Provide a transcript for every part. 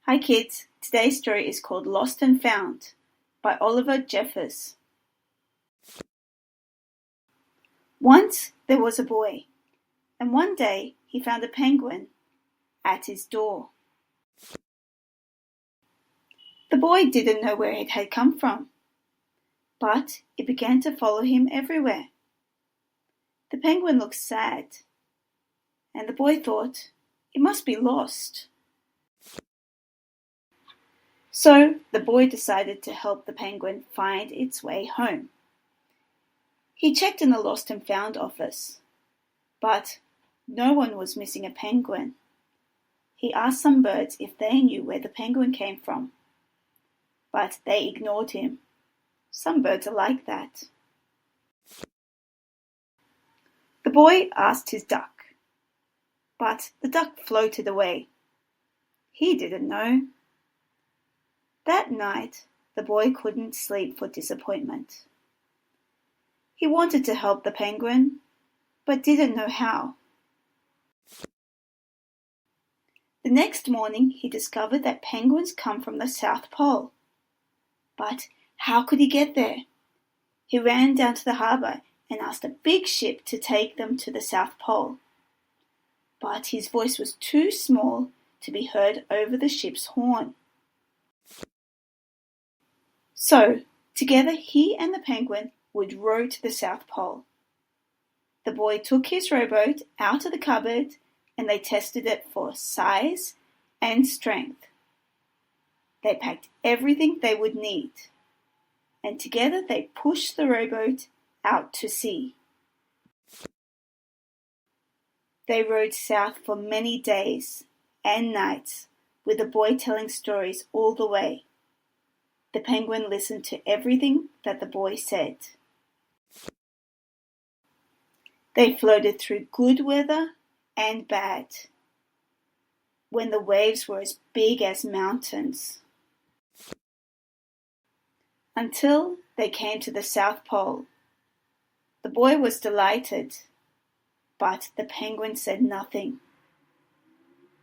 Hi kids, today's story is called Lost and Found by Oliver Jeffers. Once there was a boy, and one day he found a penguin at his door. The boy didn't know where it had come from, but it began to follow him everywhere. The penguin looked sad, and the boy thought it must be lost. So the boy decided to help the penguin find its way home. He checked in the Lost and Found office, but no one was missing a penguin. He asked some birds if they knew where the penguin came from, but they ignored him. Some birds are like that. The boy asked his duck, but the duck floated away. He didn't know. That night, the boy couldn't sleep for disappointment. He wanted to help the penguin, but didn't know how. The next morning, he discovered that penguins come from the South Pole. But how could he get there? He ran down to the harbour and asked a big ship to take them to the South Pole. But his voice was too small to be heard over the ship's horn. So, together he and the penguin would row to the South Pole. The boy took his rowboat out of the cupboard and they tested it for size and strength. They packed everything they would need, and together they pushed the rowboat out to sea. They rowed south for many days and nights, with the boy telling stories all the way. The penguin listened to everything that the boy said. They floated through good weather and bad, when the waves were as big as mountains, until they came to the South Pole. The boy was delighted, but the penguin said nothing.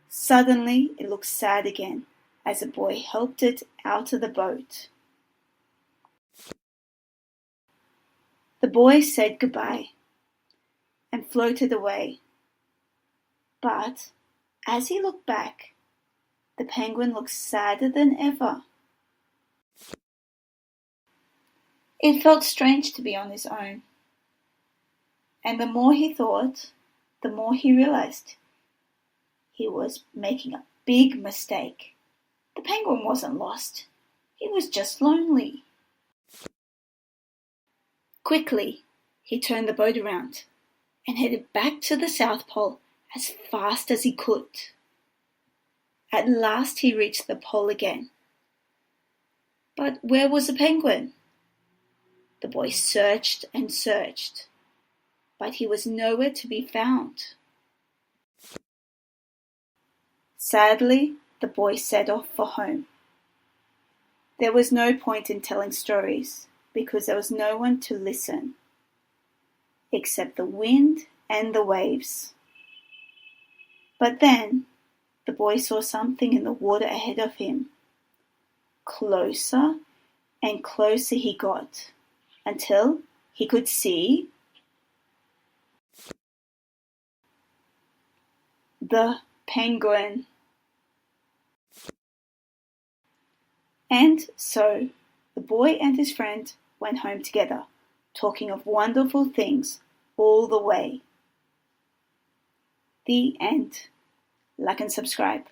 Suddenly it looked sad again as the boy helped it out of the boat. The boy said goodbye and floated away. But as he looked back, the penguin looked sadder than ever. It felt strange to be on his own. And the more he thought, the more he realized he was making a big mistake. The penguin wasn't lost. He was just lonely. Quickly, he turned the boat around and headed back to the South Pole as fast as he could. At last he reached the pole again. But where was the penguin? The boy searched and searched, but he was nowhere to be found. Sadly, the boy set off for home. There was no point in telling stories because there was no one to listen, except the wind and the waves. But then the boy saw something in the water ahead of him. Closer and closer he got, until he could see the penguin. And so the boy and his friend went home together, talking of wonderful things all the way. The end. Like and subscribe.